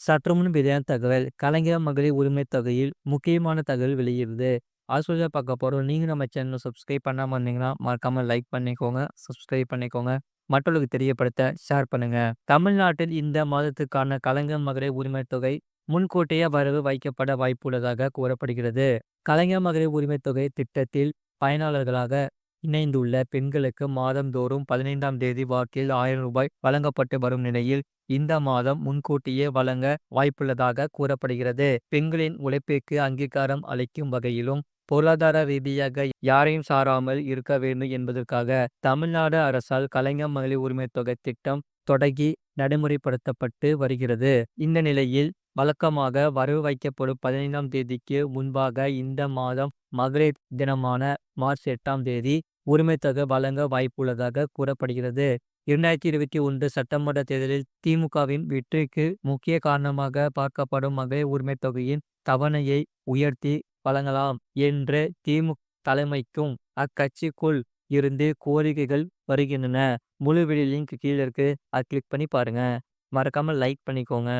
சற்று முன் வெளியான தகவல். கலைஞர் மகளிர் உரிமைத் தொகையில் முக்கியமான தகவல் வெளியிடுது. அது சொல்லி பார்க்க போறோம். நீங்க நம்ம சேனல சப்ஸ்கிரைப் பண்ணாம இருந்தீங்கன்னா, மறக்காம லைக் பண்ணிக்கோங்க. சப்ஸ்கிரைப் பண்ணிக்கோங்க. மற்றவர்களுக்கு தெரியப்படுத்த ஷேர் பண்ணுங்க. தமிழ்நாட்டில் இந்த மாதத்துக்கான கலைஞர் மகளிர் உரிமைத் தொகை முன்கூட்டியே வரவு வைக்கப்பட வாய்ப்புள்ளதாக கூறப்படுகிறது. கலைஞர் மகளிர் உரிமைத் தொகை திட்டத்தில் பயனாளர்களாக இணைந்துள்ள பெண்களுக்கு மாதந்தோறும் 15ஆம் தேதி வாக்கில் ரூ. 1000 வழங்கப்பட்டு வரும் நிலையில், இந்த மாதம் முன்கூட்டியே வழங்க வாய்ப்புள்ளதாக கூறப்படுகிறது. பெண்களின் உழைப்பிற்கு அங்கீகாரம் அளிக்கும் வகையிலும், பொருளாதார ரீதியாக யாரையும் சாராமல் இருக்க வேண்டும் என்பதற்காக, தமிழ்நாடு அரசால் கலைஞர் மகளிர் உரிமைத் தொகை திட்டம் தொடங்கி நடைமுறைப்படுத்தப்பட்டு வருகிறது. இந்த நிலையில், வழக்கமாக வரவு வைக்கப்படும் 15ஆம் தேதிக்கு முன்பாக இந்த மாதம் மகளிர் தினமான மார்ச் 8ஆம் தேதி உரிமைத் தொகை வழங்க வாய்ப்புள்ளதாக கூறப்படுகிறது. 2021 சட்டமன்ற தேர்தலில் திமுகவின் வெற்றிக்கு முக்கிய காரணமாக பார்க்கப்படும் மகளிர் உரிமைத் தொகையின் தவணையை உயர்த்தி வழங்கலாம் என்று திமுக தலைமைக்கும் அக்கட்சிக்குள் இருந்து கோரிக்கைகள் வருகின்றன. முழு வீடியோ லிங்க் கீழே இருக்கு. அதை கிளிக் பண்ணி பாருங்க. மறக்காம லைக் பண்ணிக்கோங்க.